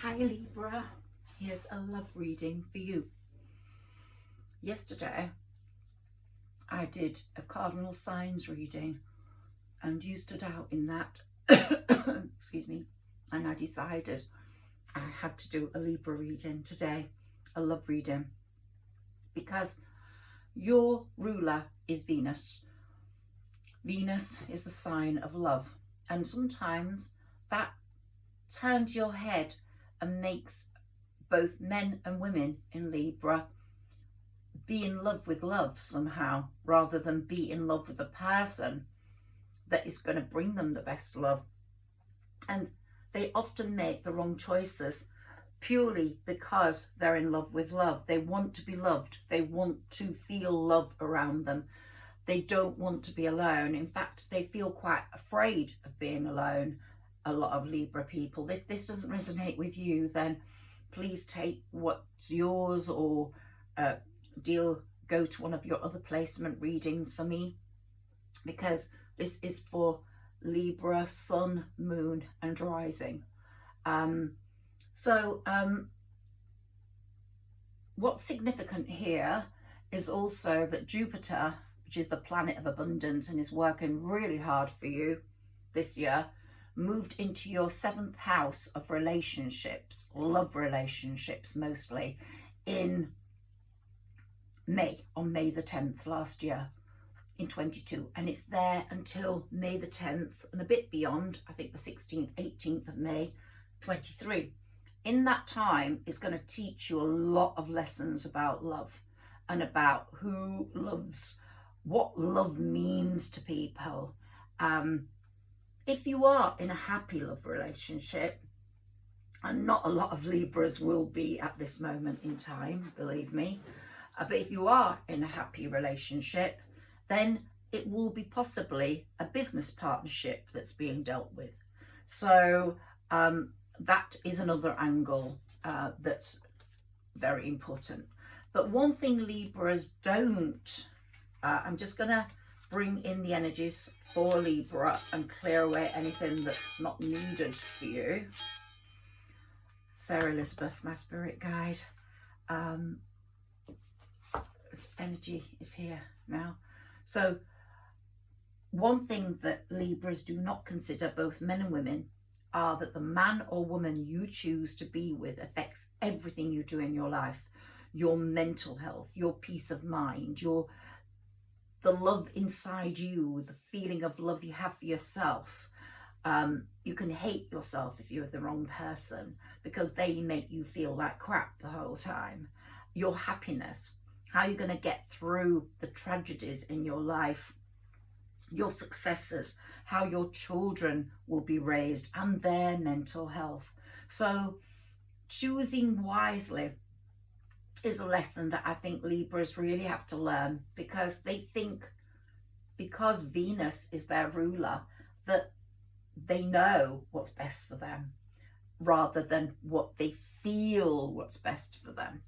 Hi Libra, here's a love reading for you. Yesterday I did a cardinal signs reading and you stood out in that excuse me, and I decided I had to do a Libra reading today, a love reading, because your ruler is Venus. Venus is the sign of love, and sometimes that turns your head and makes both men and women in Libra be in love with love somehow, rather than be in love with the person that is going to bring them the best love. And they often make the wrong choices purely because they're in love with love. They want to be loved. They want to feel love around them. They don't want to be alone. In fact, they feel quite afraid of being alone. A lot of Libra people. If this doesn't resonate with you, then please take what's yours, or go to one of your other placement readings for me, because this is for Libra, Sun, Moon and Rising. What's significant here is also that Jupiter, which is the planet of abundance and is working really hard for you this year, moved into your 7th house of relationships, love relationships mostly, in May, on May the 10th last year in 22, and it's there until May the 10th and a bit beyond, I think the 16th, 18th of May 23. In that time, it's going to teach you a lot of lessons about love and about who loves, what love means to people. If you are in a happy love relationship, and not a lot of Libras will be at this moment in time, believe me, but if you are in a happy relationship, then it will be possibly a business partnership that's being dealt with. So that is another angle that's very important. But one thing Libras don't, I'm just going to bring in the energies for Libra and clear away anything that's not needed for you. Sarah Elizabeth, my spirit guide. This energy is here now. So one thing that Libras do not consider, both men and women, are that the man or woman you choose to be with affects everything you do in your life. Your mental health, your peace of mind, the love inside you, the feeling of love you have for yourself. You can hate yourself if you're the wrong person, because they make you feel like crap the whole time. Your happiness, how you're going to get through the tragedies in your life, your successes, how your children will be raised, and their mental health. So choosing wisely is a lesson that I think Libras really have to learn, because they think, because Venus is their ruler, that they know what's best for them rather than what they feel what's best for them.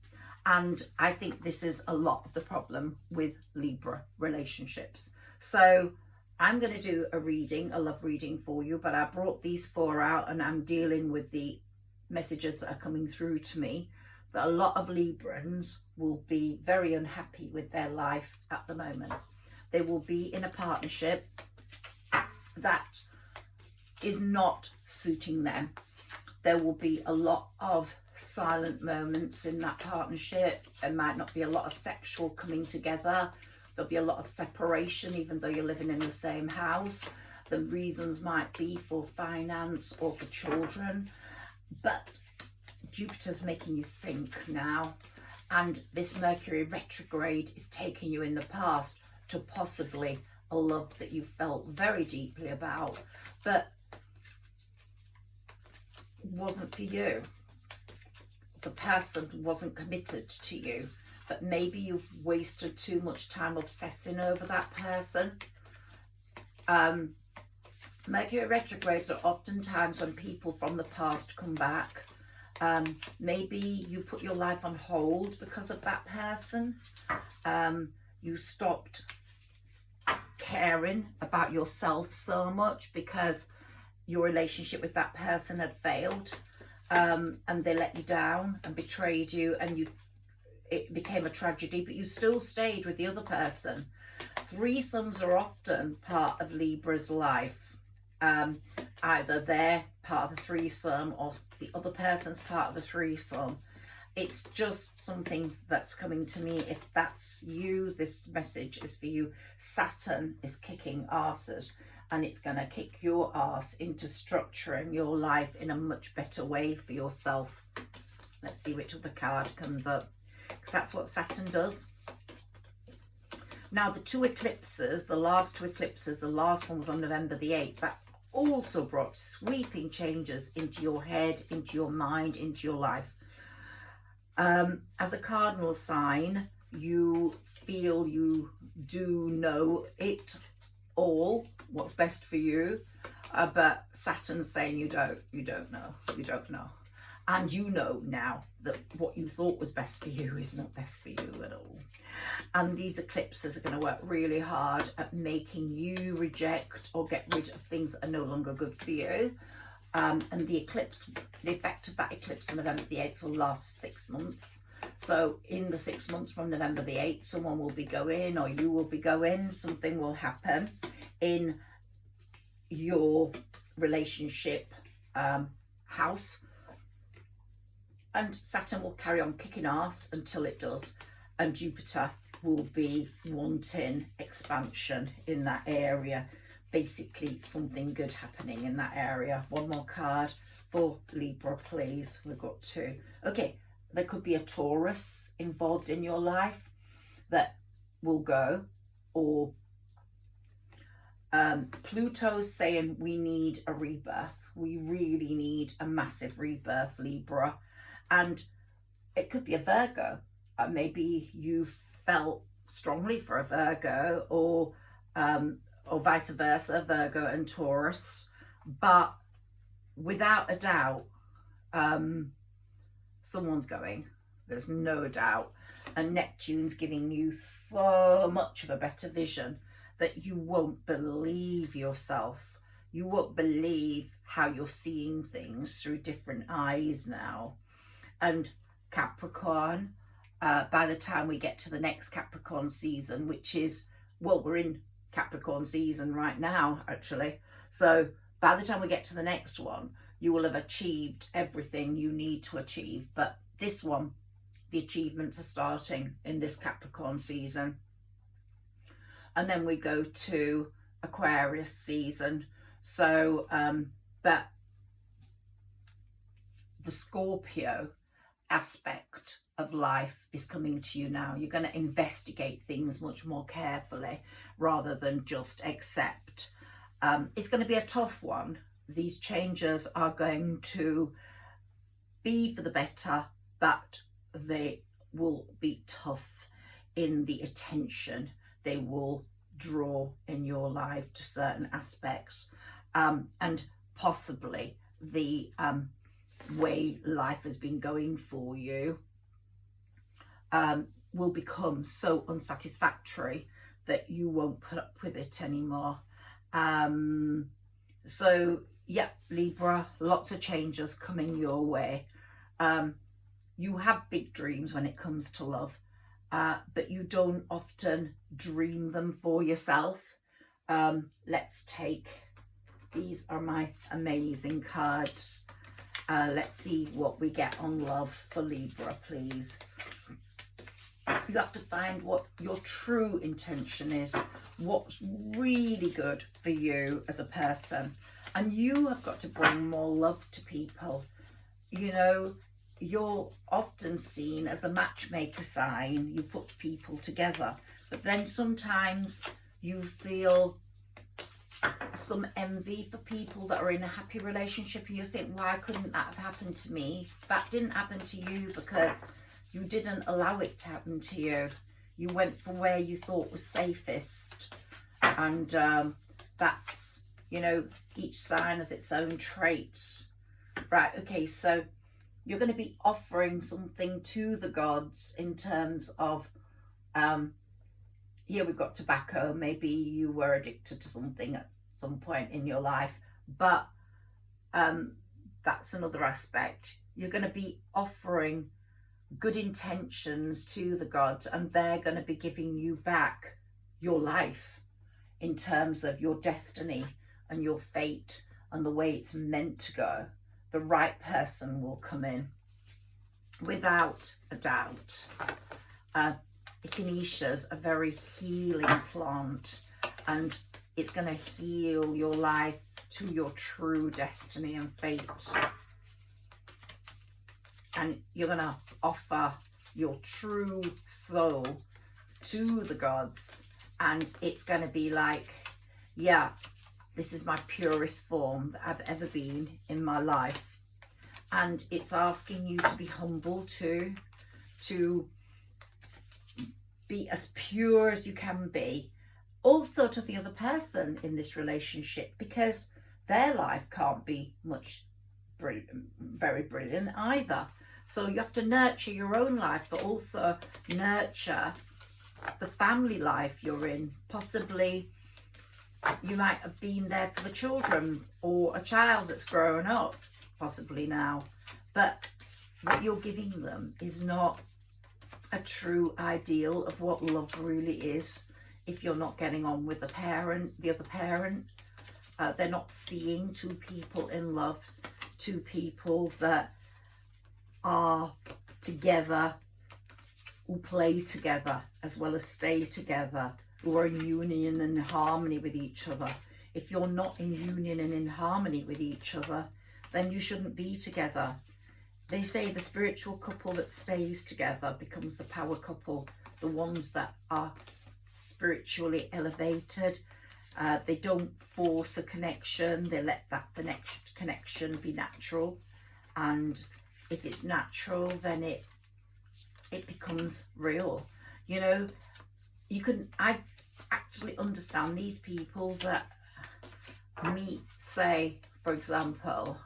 And I think this is a lot of the problem with Libra relationships. So I'm going to do a reading, a love reading for you, but I brought these 4 out and I'm dealing with the messages that are coming through to me, that a lot of Librans will be very unhappy with their life at the moment. They will be in a partnership that is not suiting them. There will be a lot of silent moments in that partnership. There might not be a lot of sexual coming together. There'll be a lot of separation, even though you're living in the same house. The reasons might be for finance or for children, but Jupiter's making you think now, and this Mercury retrograde is taking you in the past to possibly a love that you felt very deeply about, but wasn't for you. The person wasn't committed to you, but maybe you've wasted too much time obsessing over that person. Mercury retrogrades are oftentimes when people from the past come back. Maybe you put your life on hold because of that person. You stopped caring about yourself so much because your relationship with that person had failed. and they let you down and betrayed you, and it became a tragedy, but you still stayed with the other person. Threesomes are often part of Libra's life. Either they're part of the threesome or the other person's part of the threesome. It's just something that's coming to me. If that's you, this message is for you. Saturn is kicking arses, and it's going to kick your arse into structuring your life in a much better way for yourself. Let's see which other card comes up, because that's what Saturn does. Now, the two eclipses, the last two eclipses, the last one was on November the 8th. That's also brought sweeping changes into your head, into your mind, into your life. As a cardinal sign, you feel you do know it all, what's best for you, but Saturn's saying you don't know. And you know now that what you thought was best for you is not best for you at all. And these eclipses are going to work really hard at making you reject or get rid of things that are no longer good for you. And the effect of that eclipse on November the 8th will last for 6 months. So in the 6 months from November the 8th, someone will be going, or you will be going, something will happen in your relationship house. And Saturn will carry on kicking arse until it does. And Jupiter will be wanting expansion in that area. Basically, something good happening in that area. One more card for Libra, please. We've got 2. Okay, there could be a Taurus involved in your life that will go, or Pluto's saying we need a rebirth. We really need a massive rebirth, Libra. And it could be a Virgo. Maybe you felt strongly for a Virgo, or vice versa, Virgo and Taurus. But without a doubt, someone's going. There's no doubt. And Neptune's giving you so much of a better vision that you won't believe yourself. You won't believe how you're seeing things through different eyes now. And Capricorn, by the time we get to the next Capricorn season, which is, well, we're in Capricorn season right now, actually. So by the time we get to the next one, you will have achieved everything you need to achieve. But this one, the achievements are starting in this Capricorn season. And then we go to Aquarius season. So, but the Scorpio aspect of life is coming to you now. You're going to investigate things much more carefully rather than just accept. It's going to be a tough one. These changes are going to be for the better, but they will be tough in the attention they will draw in your life to certain aspects, and possibly the way life has been going for you will become so unsatisfactory that you won't put up with it anymore. So yeah, Libra, lots of changes coming your way. You have big dreams when it comes to love, but you don't often dream them for yourself. Let's take, these are my amazing cards. Let's see what we get on love for Libra, please. You have to find what your true intention is, what's really good for you as a person. And you have got to bring more love to people. You know, you're often seen as the matchmaker sign. You put people together. But then sometimes you feel some envy for people that are in a happy relationship, and you think, why couldn't that have happened to me? That didn't happen to you because you didn't allow it to happen to you. You went for where you thought was safest. And that's, you know, each sign has its own traits. Right, okay, so you're going to be offering something to the gods in terms of, here we've got tobacco. Maybe you were addicted to something at some point in your life, but that's another aspect. You're going to be offering good intentions to the gods, and they're going to be giving you back your life in terms of your destiny and your fate and the way it's meant to go. The right person will come in without a doubt. Echinacea is a very healing plant, and it's going to heal your life to your true destiny and fate. And you're going to offer your true soul to the gods, and it's going to be like, yeah, this is my purest form that I've ever been in my life. And it's asking you to be humble too, to be as pure as you can be, also to the other person in this relationship, because their life can't be much very brilliant either. So you have to nurture your own life, but also nurture the family life you're in. Possibly you might have been there for the children, or a child that's growing up, possibly now, but what you're giving them is not a true ideal of what love really is. If you're not getting on with the other parent, they're not seeing two people in love, two people that are together, who play together as well as stay together, who are in union and harmony with each other. If you're not in union and in harmony with each other, then you shouldn't be together. They say the spiritual couple that stays together becomes the power couple, the ones that are spiritually elevated. They don't force a connection, they let that connection be natural. And if it's natural, then it becomes real. You know, I actually understand these people that meet, say, for example,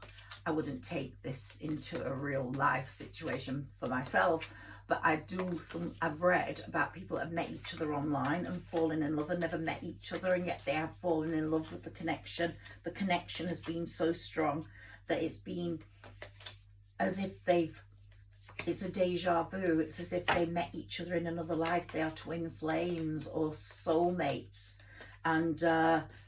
I wouldn't take this into a real life situation for myself, but I've read about people that have met each other online and fallen in love and never met each other, and yet they have fallen in love with the connection. The connection has been so strong that it's been as if it's a deja vu. It's as if they met each other in another life. They are twin flames or soulmates, and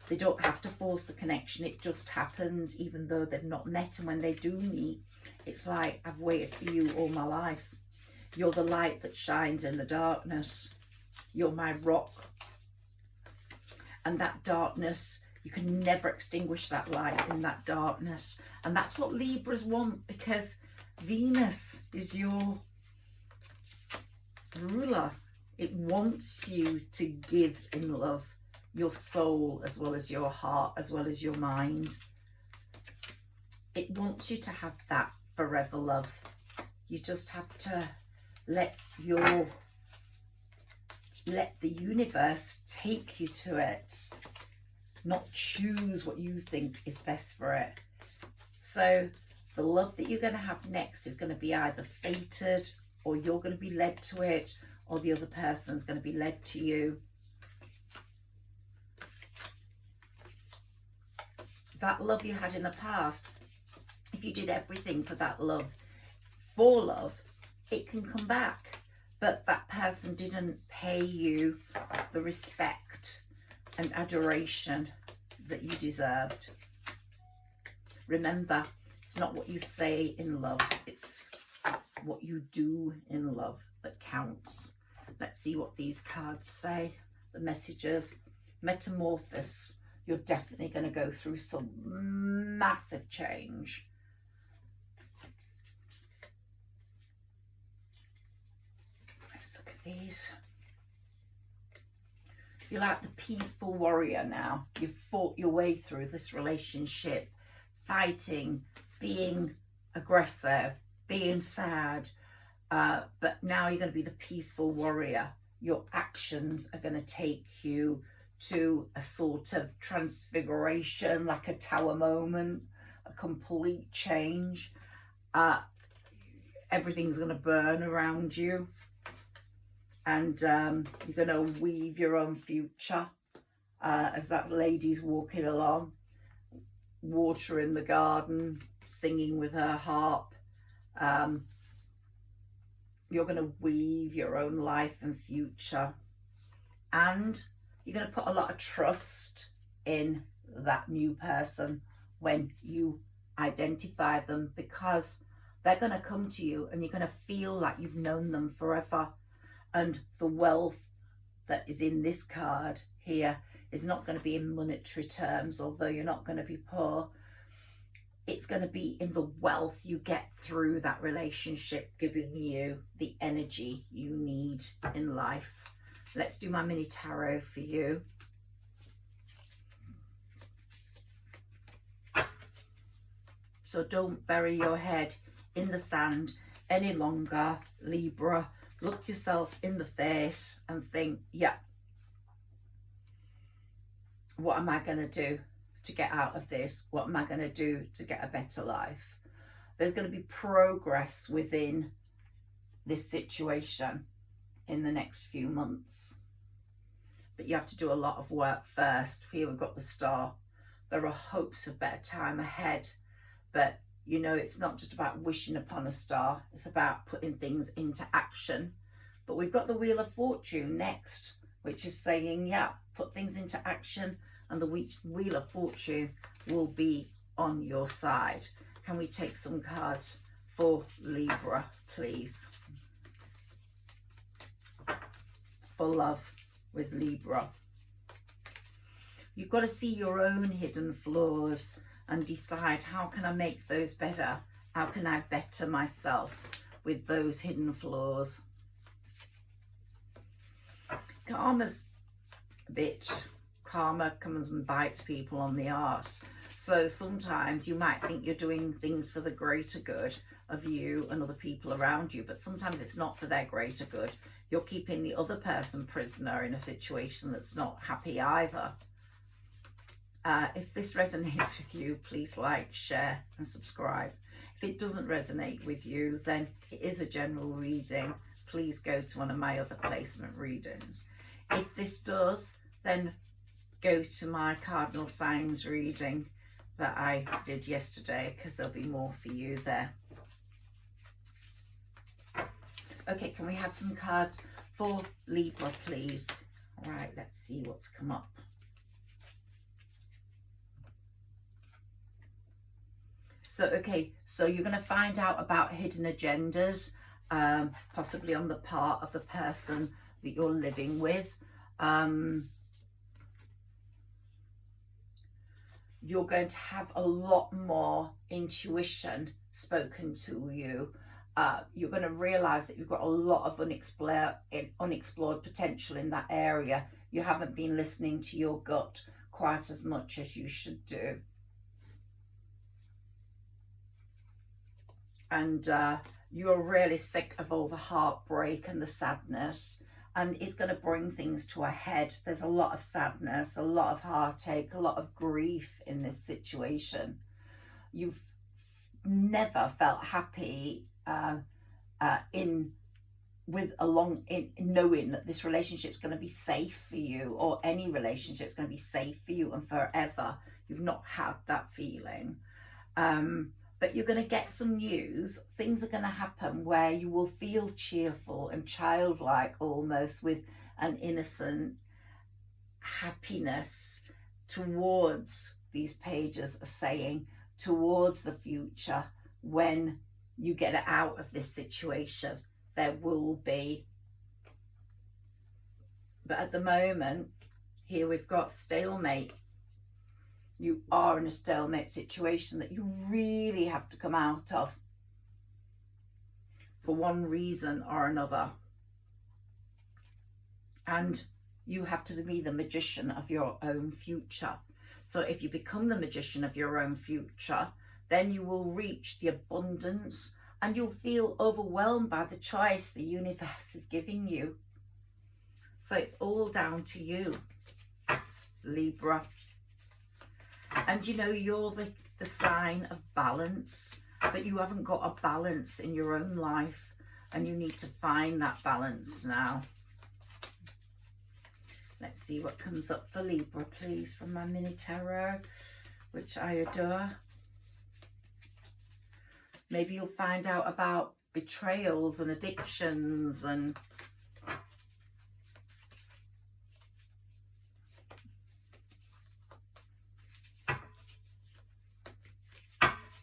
they don't have to force the connection. It just happens, even though they've not met. And when they do meet, it's like, I've waited for you all my life. You're the light that shines in the darkness. You're my rock. And that darkness, you can never extinguish that light in that darkness. And that's what Libras want, because Venus is your ruler. It wants you to give in love your soul as well as your heart, as well as your mind. It wants you to have that forever love. You just have to let the universe take you to it, not choose what you think is best for it. So the love that you're going to have next is going to be either fated, or you're going to be led to it, or the other person's going to be led to you. That love you had in the past, if you did everything for that love, it can come back. But that person didn't pay you the respect and adoration that you deserved. Remember, it's not what you say in love, it's what you do in love that counts. Let's see what these cards say. The messages. Metamorphosis. You're definitely going to go through some massive change. Let's look at these. You're like the peaceful warrior now. You've fought your way through this relationship, fighting, being aggressive, being sad, but now you're going to be the peaceful warrior. Your actions are going to take you to a sort of transfiguration, like a tower moment, a complete change. Everything's going to burn around you, and you're going to weave your own future as that lady's walking along, water in the garden, singing with her harp. You're going to weave your own life and future, and you're going to put a lot of trust in that new person when you identify them, because they're going to come to you and you're going to feel like you've known them forever. And the wealth that is in this card here is not going to be in monetary terms, although you're not going to be poor. It's going to be in the wealth you get through that relationship, giving you the energy you need in life. Let's do my mini tarot for you. So don't bury your head in the sand any longer, Libra. Look yourself in the face and think, yeah, what am I going to do to get out of this? What am I going to do to get a better life? There's going to be progress within this situation in the next few months. But you have to do a lot of work first. Here we've got the Star. There are hopes of better time ahead. But, you know, it's not just about wishing upon a star. It's about putting things into action. But we've got the Wheel of Fortune next, which is saying, yeah, put things into action and the Wheel of Fortune will be on your side. Can we take some cards for Libra, please? For love with Libra. You've got to see your own hidden flaws and decide, how can I make those better? How can I better myself with those hidden flaws? Karma's a bitch. Karma comes and bites people on the arse. So sometimes you might think you're doing things for the greater good of you and other people around you, but sometimes it's not for their greater good. You're keeping the other person prisoner in a situation that's not happy either. If this resonates with you, please like, share and subscribe. If it doesn't resonate with you, then it is a general reading. Please go to one of my other placement readings. If this does, then go to my cardinal signs reading that I did yesterday, because there'll be more for you there. Okay, can we have some cards for Libra, please? All right, let's see what's come up. So, okay, so you're going to find out about hidden agendas, possibly on the part of the person that you're living with. You're going to have a lot more intuition spoken to you. You're going to realize that you've got a lot of unexplored potential in that area. You haven't been listening to your gut quite as much as you should do. And you're really sick of all the heartbreak and the sadness, and it's going to bring things to a head. There's a lot of sadness, a lot of heartache, a lot of grief in this situation. You've never felt happy in knowing that this relationship's going to be safe for you, or any relationship's going to be safe for you and forever. You've not had that feeling. But you're going to get some news. Things are going to happen where you will feel cheerful and childlike, almost, with an innocent happiness towards, these pages are saying, towards the future. When you get out of this situation, there will be. But at the moment, here we've got stalemate. You are in a stalemate situation that you really have to come out of for one reason or another. And you have to be the magician of your own future. So if you become the magician of your own future, then you will reach the abundance and you'll feel overwhelmed by the choice the universe is giving you. So it's all down to you, Libra. And you know, you're the sign of balance, but you haven't got a balance in your own life, and you need to find that balance now. Let's see what comes up for Libra, please, from my mini tarot, which I adore. Maybe you'll find out about betrayals and addictions and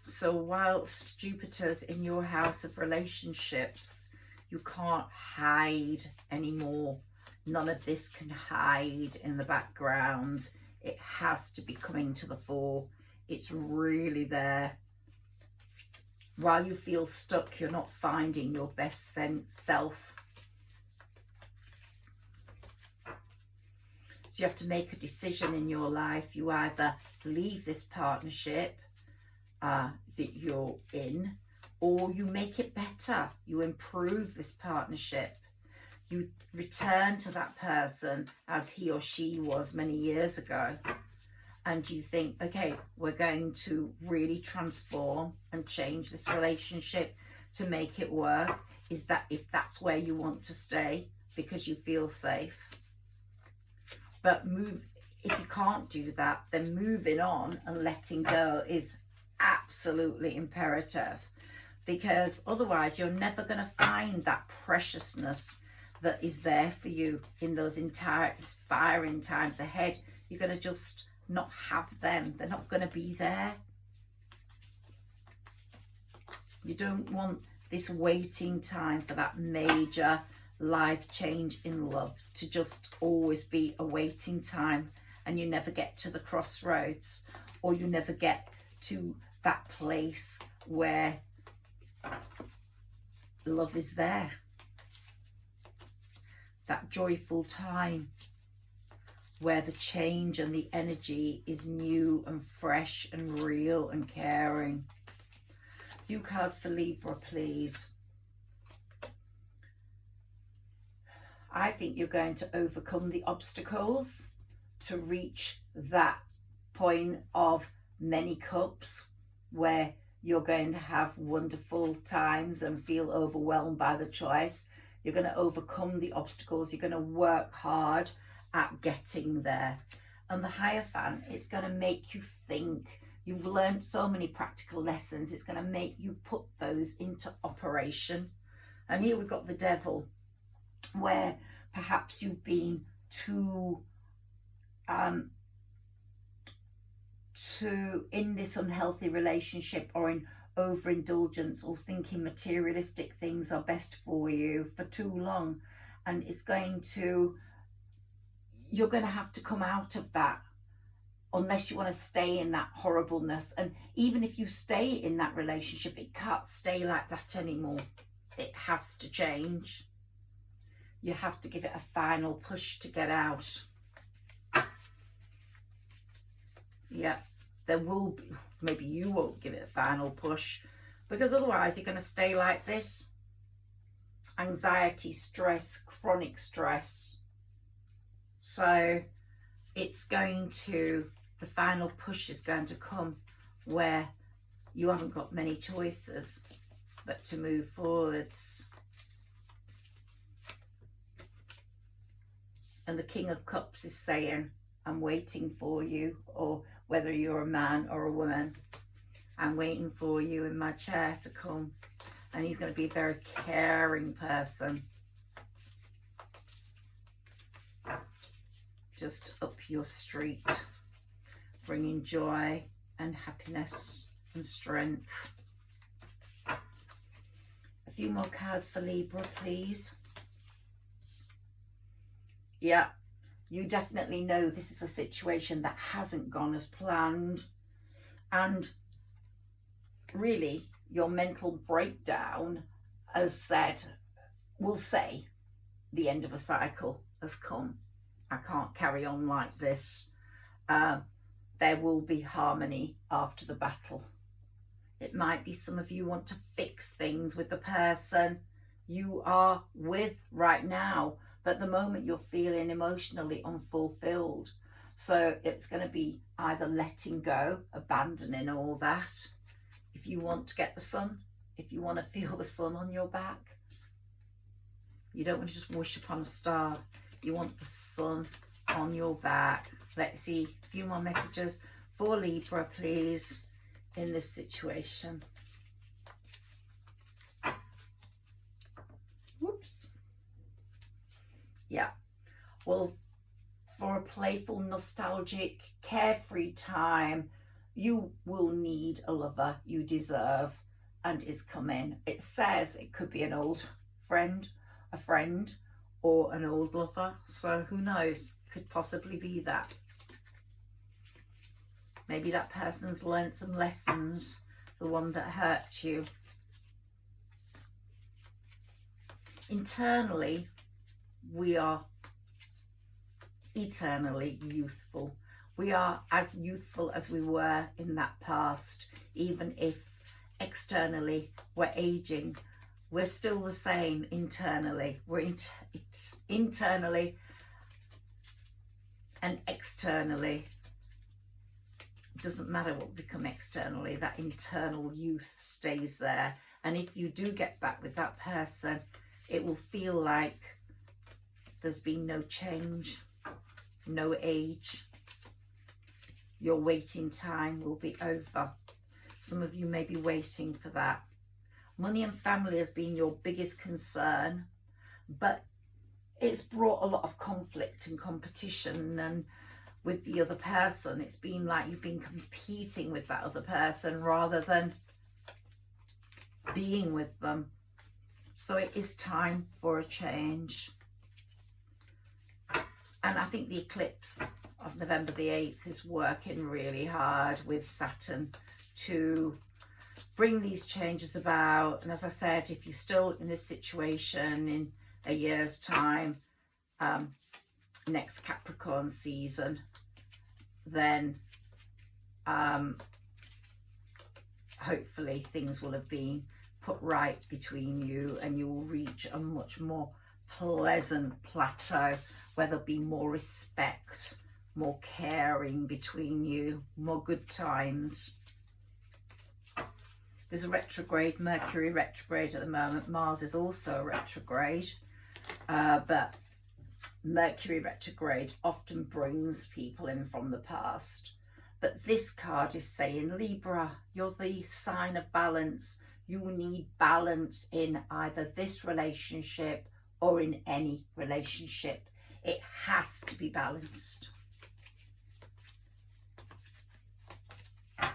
so whilst Jupiter's in your house of relationships, you can't hide anymore. None of this can hide in the background. It has to be coming to the fore. It's really there. While you feel stuck, you're not finding your best self. So you have to make a decision in your life. You either leave this partnership that you're in, or you make it better. You improve this partnership. You return to that person as he or she was many years ago. And you think, okay, we're going to really transform and change this relationship to make it work. Is that if that's where you want to stay because you feel safe? But if you can't do that, then moving on and letting go is absolutely imperative, because otherwise you're never going to find that preciousness that is there for you in those inspiring times ahead. You're going to just not have them. They're not going to be there. You don't want this waiting time for that major life change in love to just always be a waiting time, and you never get to the crossroads, or you never get to that place where love is there. That joyful time where the change and the energy is new and fresh and real and caring. A few cards for Libra, please. I think you're going to overcome the obstacles to reach that point of many cups where you're going to have wonderful times and feel overwhelmed by the choice. You're going to overcome the obstacles. You're going to work hard at getting there. And the Hierophant, it's going to make you think. You've learned so many practical lessons. It's going to make you put those into operation. And here we've got the Devil, where perhaps you've been too in this unhealthy relationship, or in overindulgence, or thinking materialistic things are best for you for too long. And you're going to have to come out of that, unless you want to stay in that horribleness. And even if you stay in that relationship, it can't stay like that anymore. It has to change. You have to give it a final push to get out. Yeah, there will be, maybe you won't give it a final push, because otherwise you're going to stay like this. Anxiety, stress, chronic stress. So it's going to, the final push is going to come where you haven't got many choices but to move forwards. And the King of Cups is saying, I'm waiting for you, or whether you're a man or a woman, I'm waiting for you in my chair to come. And he's going to be a very caring person. Just up your street, bringing joy and happiness and strength. A few more cards for Libra, please. Yeah, you definitely know this is a situation that hasn't gone as planned. And really, your mental breakdown will say the end of a cycle has come. I can't carry on like this. There will be harmony after the battle. It might be some of you want to fix things with the person you are with right now, but at the moment you're feeling emotionally unfulfilled. So it's going to be either letting go, abandoning all that. If you want to get the sun, if you want to feel the sun on your back, you don't want to just wish upon a star. You want the sun on your back. Let's see a few more messages for Libra, please, in this situation. Well, for a playful, nostalgic, carefree time, you will need a lover you deserve and is coming. It says it could be an old friend, a friend, or an old lover. So who knows? Could possibly be that. Maybe that person's learnt some lessons, the one that hurt you. Internally, we are eternally youthful. We are as youthful as we were in that past, even if externally we're aging. We're still the same internally. We're internally and externally. It doesn't matter what we become externally, that internal youth stays there. And if you do get back with that person, it will feel like there's been no change, no age. Your waiting time will be over. Some of you may be waiting for that. Money and family has been your biggest concern, but it's brought a lot of conflict and competition, and with the other person, it's been like you've been competing with that other person rather than being with them. So it is time for a change. And I think the eclipse of November the 8th is working really hard with Saturn to bring these changes about. And as I said, if you're still in this situation in a year's time, next Capricorn season, then hopefully things will have been put right between you and you will reach a much more pleasant plateau where there'll be more respect, more caring between you, more good times. There's a retrograde, Mercury retrograde at the moment. Mars is also retrograde, but Mercury retrograde often brings people in from the past. But this card is saying, Libra, you're the sign of balance. You need balance in either this relationship or in any relationship. It has to be balanced. It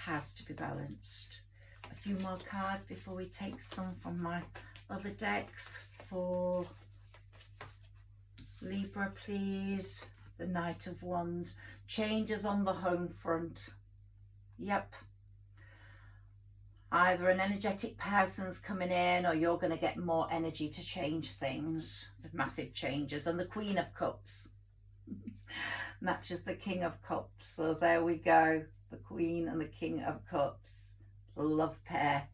has to be balanced. A few more cards before we take some from my other decks for Libra, please. The Knight of Wands. Changes on the home front. Yep. Either an energetic person's coming in or you're going to get more energy to change things. Massive changes. And the Queen of Cups matches the King of Cups. So there we go. The Queen and the King of Cups. The love pair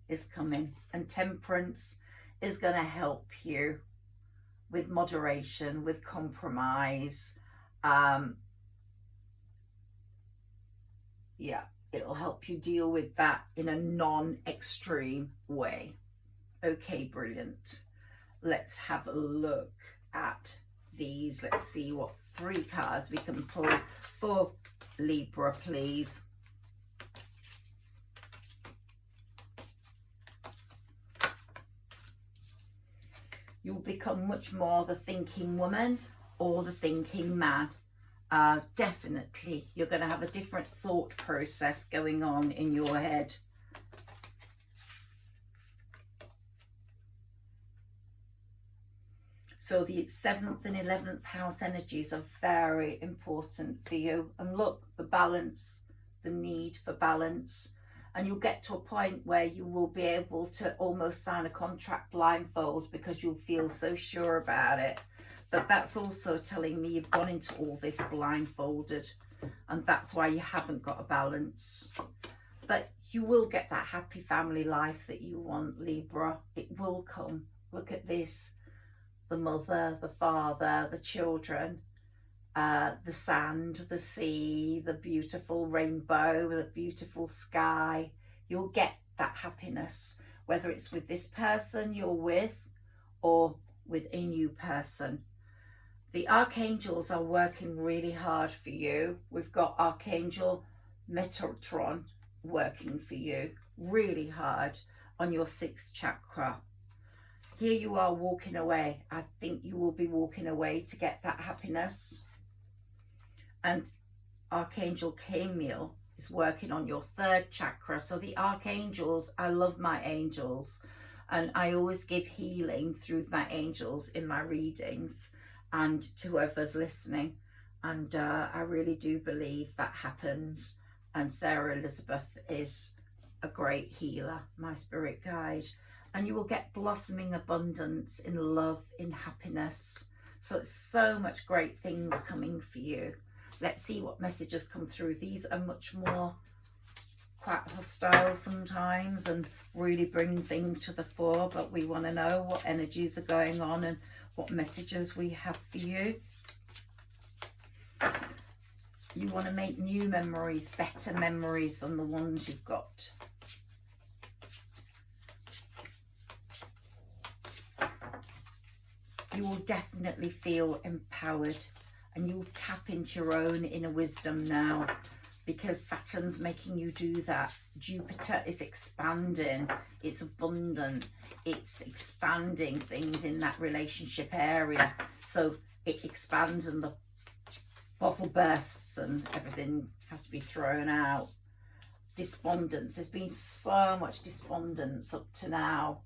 is coming. And Temperance is going to help you with moderation, with compromise. Yeah, it'll help you deal with that in a non-extreme way. Okay, brilliant. Let's have a look at these. Let's see what 3 cards we can pull for Libra, please. You'll become much more the thinking woman or the thinking man. Definitely, you're going to have a different thought process going on in your head. So the 7th and 11th house energies are very important for you. And look, the balance, the need for balance. And you'll get to a point where you will be able to almost sign a contract blindfold because you'll feel so sure about it. But that's also telling me you've gone into all this blindfolded, and that's why you haven't got a balance. But you will get that happy family life that you want, Libra. It will come. Look at this. The mother, the father, the children, the sand, the sea, the beautiful rainbow, the beautiful sky. You'll get that happiness, whether it's with this person you're with or with a new person. The archangels are working really hard for you. We've got Archangel Metatron working for you really hard. on your 6th chakra. Here you are walking away. I think you will be walking away to get that happiness. And Archangel Camille is working on your 3rd chakra. So the archangels, I love my angels, and I always give healing through my angels in my readings and to whoever's listening. And I really do believe that happens. And Sarah Elizabeth is a great healer, my spirit guide. And you will get blossoming abundance in love, in happiness. So it's so much great things coming for you. Let's see what messages come through. These are much more quite hostile sometimes and really bring things to the fore, but we want to know what energies are going on and what messages we have for you. You want to make new memories, better memories than the ones you've got. You will definitely feel empowered, and you'll tap into your own inner wisdom now, because Saturn's making you do that. Jupiter is expanding, it's abundant, it's expanding things in that relationship area. So it expands and the bottle bursts and everything has to be thrown out. Despondence, there's been so much despondence up to now.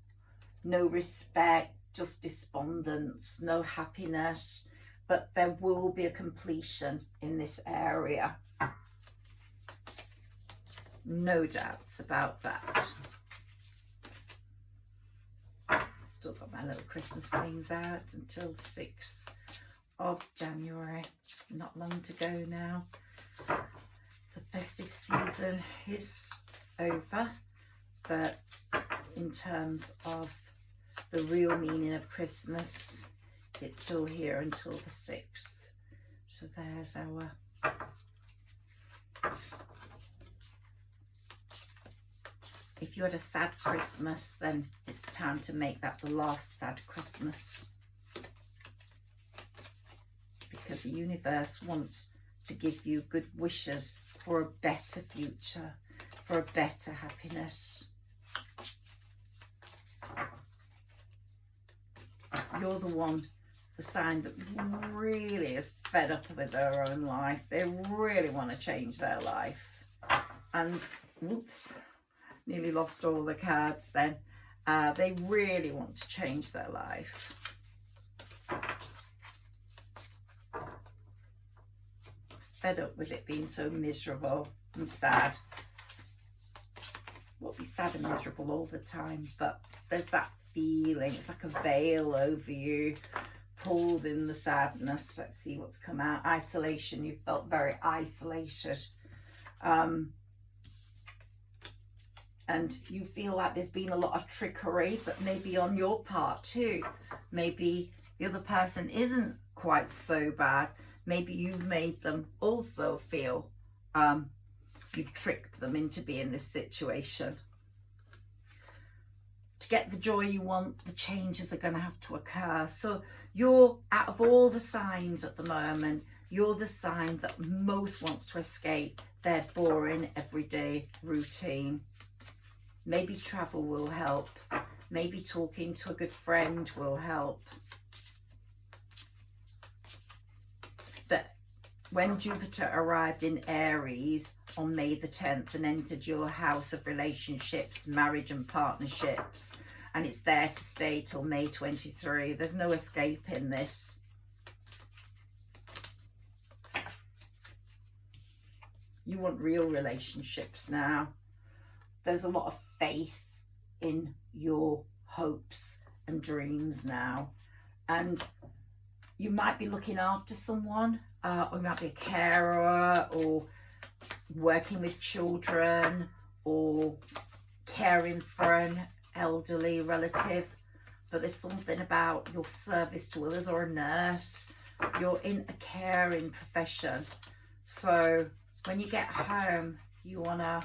No respect, just despondence, no happiness. But there will be a completion in this area. No doubts about that. Still got my little Christmas things out until the 6th of January. Not long to go now. The festive season is over, but in terms of the real meaning of Christmas, it's still here until the 6th. So there's our if you had a sad Christmas, then it's time to make that the last sad Christmas, because the universe wants to give you good wishes for a better future, for a better happiness. You're the one, the sign that really is fed up with their own life. They really want to change their life. And whoops, nearly lost all the cards then. They really want to change their life. Fed up with it being so miserable and sad. We'll be sad and miserable all the time, but there's that feeling, it's like a veil over you, pulls in the sadness. Let's see what's come out. Isolation, you felt very isolated. And you feel like there's been a lot of trickery, but maybe on your part too. Maybe the other person isn't quite so bad. Maybe you've made them also feel you've tricked them into being this situation. To get the joy you want, the changes are going to have to occur. So you're, out of all the signs at the moment, you're the sign that most wants to escape their boring everyday routine. Maybe travel will help. Maybe talking to a good friend will help. But when Jupiter arrived in Aries on May the 10th and entered your house of relationships, marriage and partnerships, and it's there to stay till May 23, there's no escaping this. You want real relationships now. There's a lot of faith in your hopes and dreams now. And you might be looking after someone, or you might be a carer, or working with children, or caring for an elderly relative. But there's something about your service to others, or a nurse. You're in a caring profession. So when you get home, you want to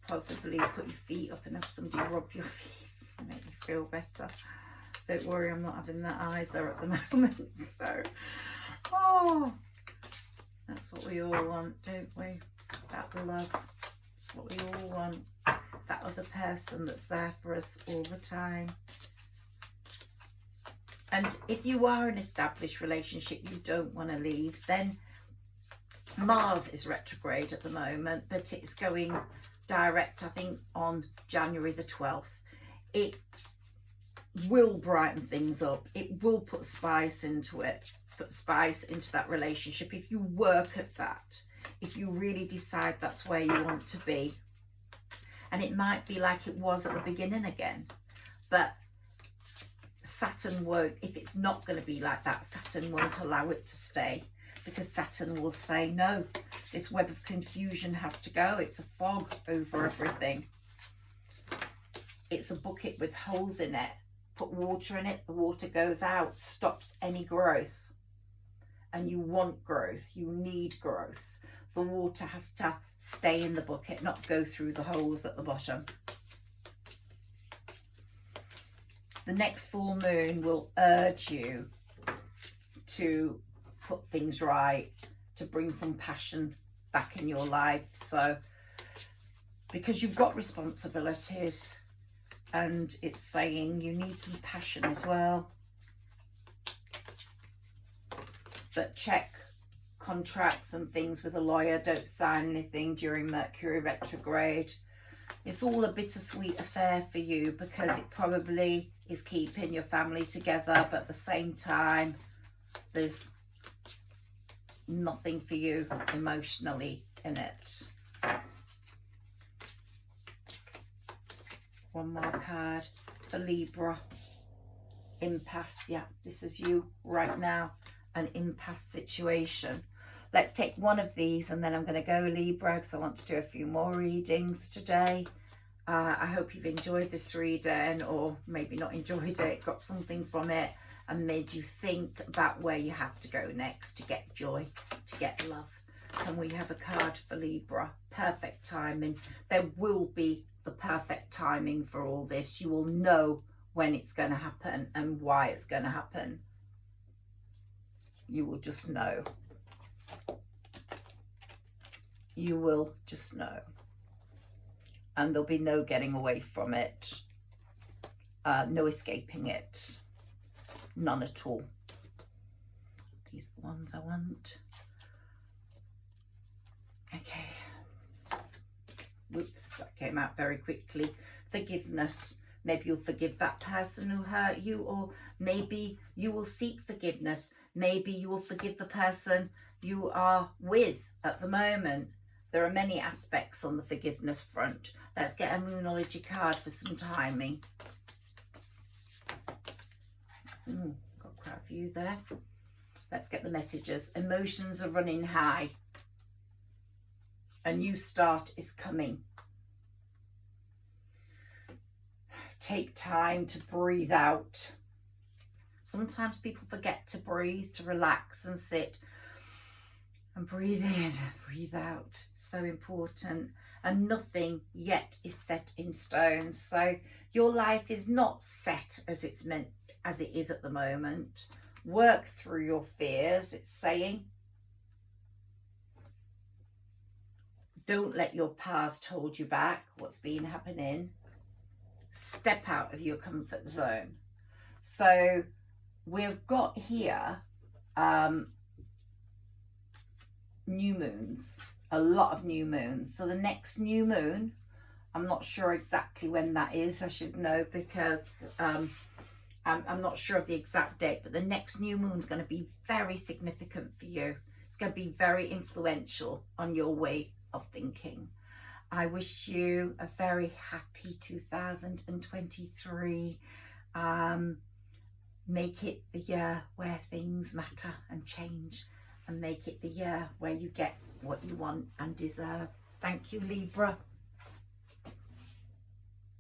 possibly put your feet up and have somebody rub your feet and make you feel better. Don't worry, I'm not having that either at the moment. So, oh, that's what we all want, don't we? That love. That's what we all want. that other person that's there for us all the time. And if you are in an established relationship, you don't want to leave, then Mars is retrograde at the moment, but it's going direct, I think, on January the 12th. It will brighten things up. It will put spice into it, put spice into that relationship. If you work at that, if you really decide that's where you want to be. And it might be like it was at the beginning again, but Saturn won't, if it's not going to be like that, Saturn won't allow it to stay, because Saturn will say, no, this web of confusion has to go. It's a fog over everything. It's a bucket with holes in it. Put water in it, the water goes out, stops any growth. And you want growth, you need growth. The water has to stay in the bucket, not go through the holes at the bottom. The next full moon will urge you to put things right, to bring some passion back in your life. So, because you've got responsibilities, and it's saying you need some passion as well. But check contracts and things with a lawyer. Don't sign anything during Mercury retrograde. It's all a bittersweet affair for you, because it probably is keeping your family together, but at the same time, there's nothing for you emotionally in it. One more card for Libra. Impasse. Yeah, this is you right now. An impasse situation. Let's take one of these and then I'm going to go Libra, because I want to do a few more readings today. I hope you've enjoyed this reading, or maybe not enjoyed it, got something from it and made you think about where you have to go next to get joy, to get love. And we have a card for Libra. Perfect timing. There will be the perfect timing for all this. You will know when it's going to happen and why it's going to happen. You will just know. You will just know. And there'll be no getting away from it. No escaping it. None at all. These are the ones I want. Okay. Whoops, that came out very quickly. Forgiveness. Maybe you'll forgive that person who hurt you, or maybe you will seek forgiveness. Maybe you will forgive the person you are with at the moment. There are many aspects on the forgiveness front. Let's get a Moonology card for some timing. Got quite a few there. Let's get the messages. Emotions are running high. A new start is coming. Take time to breathe out. Sometimes people forget to breathe, to relax and sit and breathe in, breathe out. So important. And nothing yet is set in stone. So your life is not set as it's meant, as it is at the moment. Work through your fears, it's saying. Don't let your past hold you back, what's been happening. Step out of your comfort zone. So we've got here new moons, a lot of new moons. So the next new moon, I'm not sure exactly when that is. I should know, because I'm not sure of the exact date, but the next new moon is going to be very significant for you. It's going to be very influential on your way of thinking. I wish you a very happy 2023. Make it the year where things matter and change, and make it the year where you get what you want and deserve. Thank you, Libra.